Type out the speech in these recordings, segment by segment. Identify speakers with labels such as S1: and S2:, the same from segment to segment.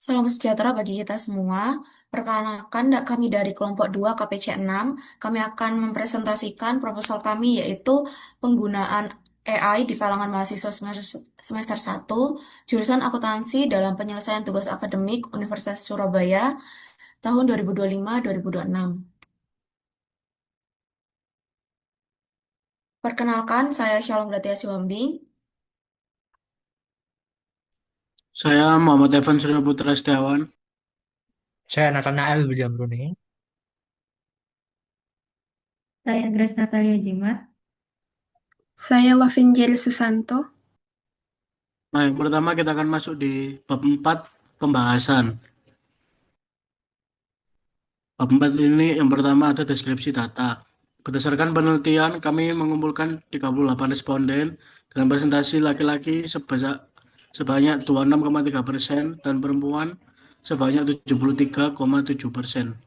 S1: Salam sejahtera bagi kita semua. Perkenalkan, kami dari kelompok 2 KPC 6. Kami akan mempresentasikan proposal kami yaitu penggunaan AI di kalangan mahasiswa semester 1, jurusan akuntansi dalam penyelesaian tugas akademik Universitas Surabaya tahun 2025-2026. Perkenalkan, saya Shalom Gratia Siwambing.
S2: Saya Muhammad Evan Surya Putra Setiawan.
S3: Saya Nathanael William.
S4: Saya Grace Natalia Jimat.
S5: Saya Lovin Jerry Susanto.
S2: Nah, yang pertama kita akan masuk di bab 4 pembahasan. Bab 4 ini yang pertama ada deskripsi data. Berdasarkan penelitian, kami mengumpulkan 38 responden dengan presentasi laki-laki sebanyak 26,3% dan perempuan sebanyak 73,7%.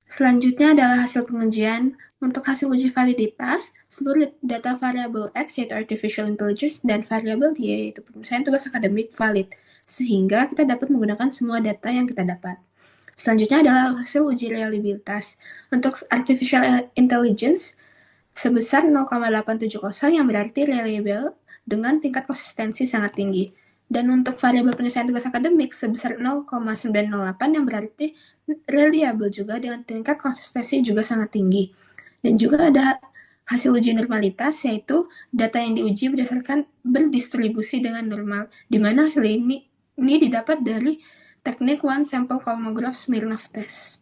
S5: Selanjutnya adalah hasil pengujian. Untuk hasil uji validitas, seluruh data variabel X yaitu Artificial Intelligence dan variabel Y yaitu penyelesaian tugas akademik valid, sehingga kita dapat menggunakan semua data yang kita dapat. Selanjutnya adalah hasil uji reliabilitas. Untuk Artificial Intelligence, sebesar 0,870 yang berarti reliable dengan tingkat konsistensi sangat tinggi. Dan untuk variabel penyelesaian tugas akademik sebesar 0,908 yang berarti reliable juga dengan tingkat konsistensi juga sangat tinggi. Dan juga ada hasil uji normalitas, yaitu data yang diuji berdasarkan berdistribusi dengan normal, di mana hasil ini didapat dari teknik One Sample Kolmogorov Smirnov Test.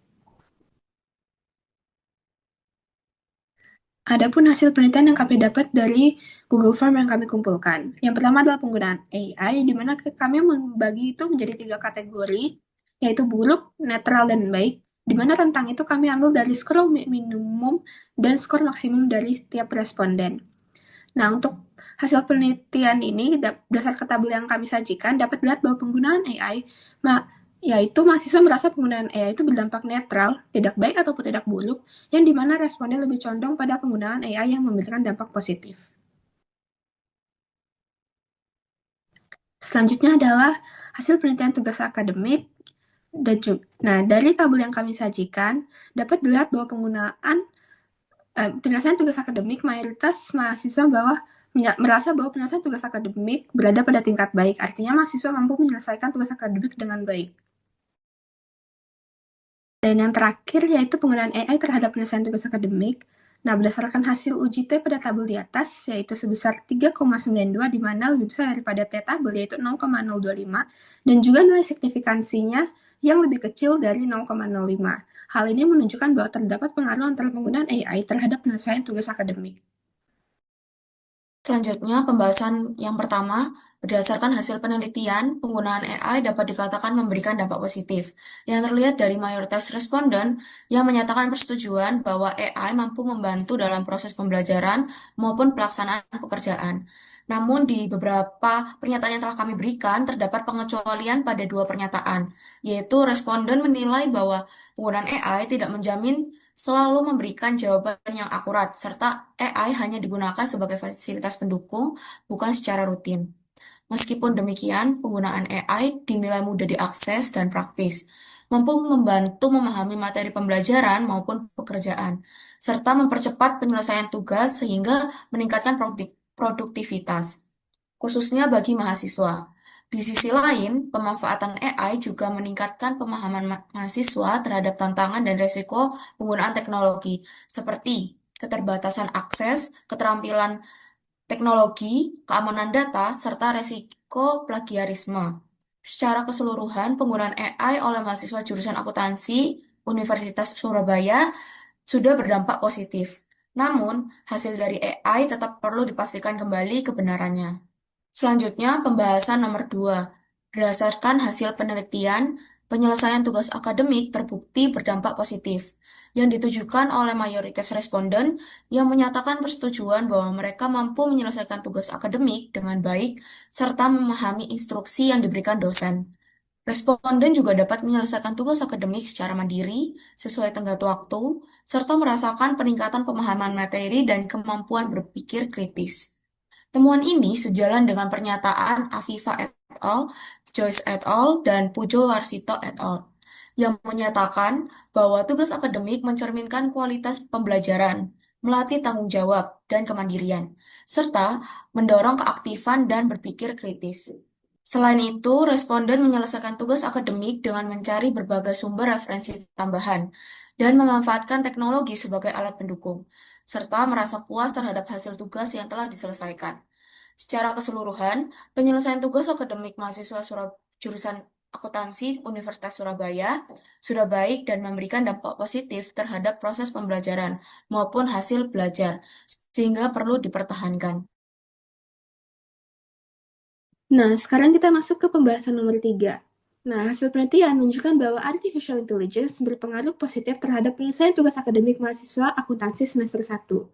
S5: Adapun hasil penelitian yang kami dapat dari Google Form yang kami kumpulkan. Yang pertama adalah penggunaan AI, di mana kami membagi itu menjadi 3 kategori, yaitu buruk, netral, dan baik, di mana tentang itu kami ambil dari skor minimum dan skor maksimum dari tiap responden. Nah, untuk hasil penelitian ini, berdasarkan tabel yang kami sajikan, dapat dilihat bahwa penggunaan AI yaitu mahasiswa merasa penggunaan AI itu berdampak netral, tidak baik ataupun tidak buruk, yang dimana responden lebih condong pada penggunaan AI yang memberikan dampak positif. Selanjutnya adalah hasil penelitian tugas akademik. Nah, dari tabel yang kami sajikan, dapat dilihat bahwa penggunaan penyelesaian tugas akademik, mayoritas mahasiswa merasa bahwa penyelesaian tugas akademik berada pada tingkat baik, artinya mahasiswa mampu menyelesaikan tugas akademik dengan baik. Dan yang terakhir yaitu penggunaan AI terhadap penyelesaian tugas akademik. Nah, berdasarkan hasil uji T pada tabel di atas, yaitu sebesar 3,92, di mana lebih besar daripada T tabel, yaitu 0,025, dan juga nilai signifikansinya yang lebih kecil dari 0,05. Hal ini menunjukkan bahwa terdapat pengaruh antara penggunaan AI terhadap penyelesaian tugas akademik.
S1: Selanjutnya, pembahasan yang pertama, berdasarkan hasil penelitian, penggunaan AI dapat dikatakan memberikan dampak positif, yang terlihat dari mayoritas responden yang menyatakan persetujuan bahwa AI mampu membantu dalam proses pembelajaran maupun pelaksanaan pekerjaan. Namun, di beberapa pernyataan yang telah kami berikan, terdapat pengecualian pada 2 pernyataan, yaitu responden menilai bahwa penggunaan AI tidak menjamin selalu memberikan jawaban yang akurat, serta AI hanya digunakan sebagai fasilitas pendukung, bukan secara rutin. Meskipun demikian, penggunaan AI dinilai mudah diakses dan praktis, mampu membantu memahami materi pembelajaran maupun pekerjaan, serta mempercepat penyelesaian tugas sehingga meningkatkan produktivitas, khususnya bagi mahasiswa. Di sisi lain, pemanfaatan AI juga meningkatkan pemahaman mahasiswa terhadap tantangan dan risiko penggunaan teknologi, seperti keterbatasan akses, keterampilan teknologi, keamanan data, serta risiko plagiarisme. Secara keseluruhan, penggunaan AI oleh mahasiswa jurusan akuntansi Universitas Surabaya sudah berdampak positif. Namun, hasil dari AI tetap perlu dipastikan kembali kebenarannya. Selanjutnya, pembahasan nomor 2. Berdasarkan hasil penelitian, penyelesaian tugas akademik terbukti berdampak positif, yang ditujukan oleh mayoritas responden yang menyatakan persetujuan bahwa mereka mampu menyelesaikan tugas akademik dengan baik serta memahami instruksi yang diberikan dosen. Responden juga dapat menyelesaikan tugas akademik secara mandiri, sesuai tenggat waktu, serta merasakan peningkatan pemahaman materi dan kemampuan berpikir kritis. Temuan ini sejalan dengan pernyataan Afifa et al. Joyce et al., dan Pujo Warsito et al., yang menyatakan bahwa tugas akademik mencerminkan kualitas pembelajaran, melatih tanggung jawab dan kemandirian, serta mendorong keaktifan dan berpikir kritis. Selain itu, responden menyelesaikan tugas akademik dengan mencari berbagai sumber referensi tambahan dan memanfaatkan teknologi sebagai alat pendukung, serta merasa puas terhadap hasil tugas yang telah diselesaikan. Secara keseluruhan, penyelesaian tugas akademik mahasiswa jurusan akuntansi Universitas Surabaya sudah baik dan memberikan dampak positif terhadap proses pembelajaran maupun hasil belajar, sehingga perlu dipertahankan.
S5: Nah, sekarang kita masuk ke pembahasan nomor 3. Nah, hasil penelitian menunjukkan bahwa artificial intelligence berpengaruh positif terhadap penyelesaian tugas akademik mahasiswa akuntansi semester 1.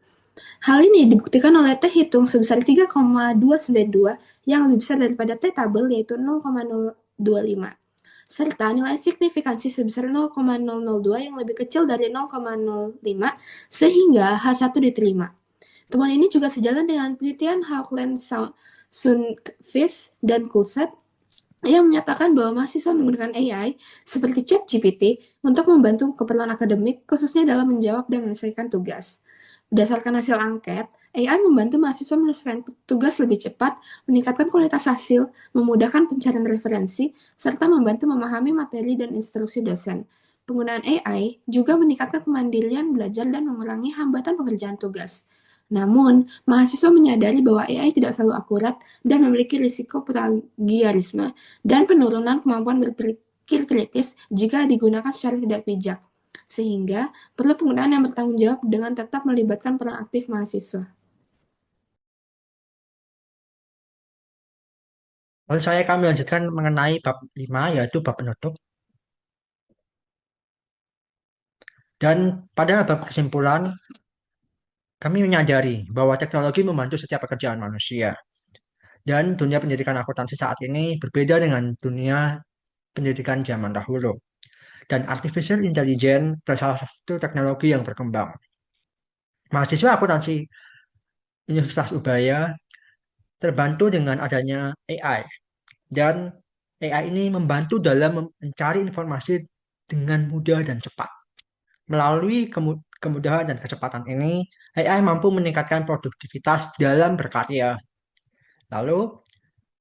S5: Hal ini dibuktikan oleh T hitung sebesar 3,292 yang lebih besar daripada T tabel yaitu 0,025, serta nilai signifikansi sebesar 0,002 yang lebih kecil dari 0,05 sehingga H1 diterima. Temuan ini juga sejalan dengan penelitian Hauckland, Sundqvist, dan Coulthard yang menyatakan bahwa mahasiswa menggunakan AI seperti ChatGPT untuk membantu keperluan akademik, khususnya dalam menjawab dan menyelesaikan tugas. Berdasarkan hasil angket, AI membantu mahasiswa menyelesaikan tugas lebih cepat, meningkatkan kualitas hasil, memudahkan pencarian referensi, serta membantu memahami materi dan instruksi dosen. Penggunaan AI juga meningkatkan kemandirian belajar dan mengurangi hambatan pengerjaan tugas. Namun, mahasiswa menyadari bahwa AI tidak selalu akurat dan memiliki risiko plagiarisme dan penurunan kemampuan berpikir kritis jika digunakan secara tidak bijak, sehingga perlu penggunaan yang bertanggung jawab dengan tetap melibatkan peran aktif mahasiswa.
S3: Lalu kami lanjutkan mengenai bab 5, yaitu bab penutup. Dan pada bab kesimpulan, kami menyadari bahwa teknologi membantu setiap pekerjaan manusia. Dan dunia pendidikan akuntansi saat ini berbeda dengan dunia pendidikan zaman dahulu. Dan artificial intelligence adalah salah satu teknologi yang berkembang. Mahasiswa akuntansi Universitas Ubaya terbantu dengan adanya AI. Dan AI ini membantu dalam mencari informasi dengan mudah dan cepat. Melalui kemudahan dan kecepatan ini, AI mampu meningkatkan produktivitas dalam berkarya. Lalu,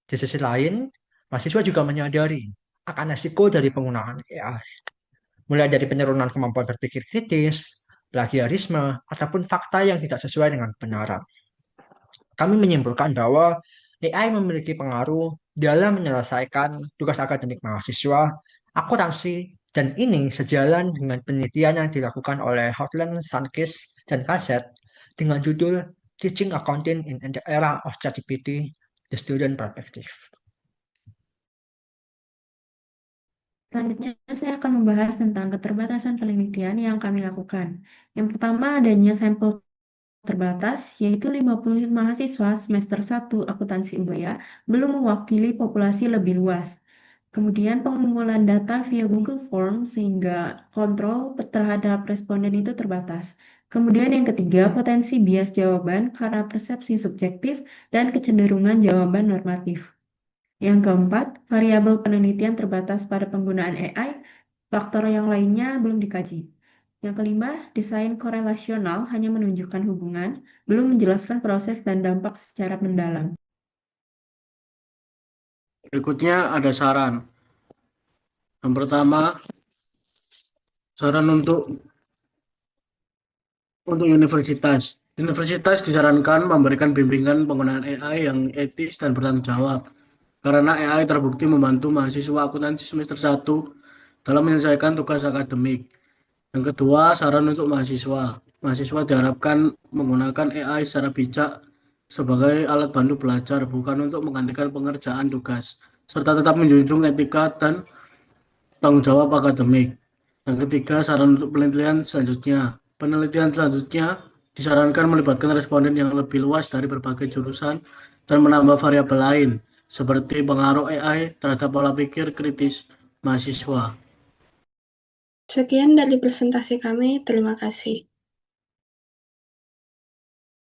S3: di sisi lain, mahasiswa juga menyadari akan resiko dari penggunaan AI. Mulai dari penurunan kemampuan berpikir kritis, plagiarisme, ataupun fakta yang tidak sesuai dengan kebenaran. Kami menyimpulkan bahwa AI memiliki pengaruh dalam menyelesaikan tugas akademik mahasiswa, akuntansi, dan ini sejalan dengan penelitian yang dilakukan oleh Hauckland, Sundqvist, dan Coulthard dengan judul Teaching Accounting in the Era of ChatGPT, The Student Perspective.
S4: Selanjutnya, saya akan membahas tentang keterbatasan penelitian yang kami lakukan. Yang pertama, adanya sampel terbatas, yaitu 50 mahasiswa semester 1 akuntansi Ubaya belum mewakili populasi lebih luas. Kemudian pengumpulan data via Google Form sehingga kontrol terhadap responden itu terbatas. Kemudian yang ketiga, potensi bias jawaban karena persepsi subjektif dan kecenderungan jawaban normatif. Yang keempat, variabel penelitian terbatas pada penggunaan AI, faktor yang lainnya belum dikaji. Yang kelima, desain korelasional hanya menunjukkan hubungan, belum menjelaskan proses dan dampak secara mendalam.
S2: Berikutnya ada saran. Yang pertama, saran untuk universitas. Universitas disarankan memberikan bimbingan penggunaan AI yang etis dan bertanggung jawab. Karena AI terbukti membantu mahasiswa akuntansi semester 1 dalam menyelesaikan tugas akademik. Yang kedua, saran untuk mahasiswa. Mahasiswa diharapkan menggunakan AI secara bijak sebagai alat bantu belajar, bukan untuk menggantikan pengerjaan tugas, serta tetap menjunjung etika dan tanggung jawab akademik. Yang ketiga, saran untuk penelitian selanjutnya. Penelitian selanjutnya disarankan melibatkan responden yang lebih luas dari berbagai jurusan dan menambah variabel lain, seperti pengaruh AI terhadap pola pikir kritis mahasiswa.
S5: Sekian dari presentasi kami, terima kasih.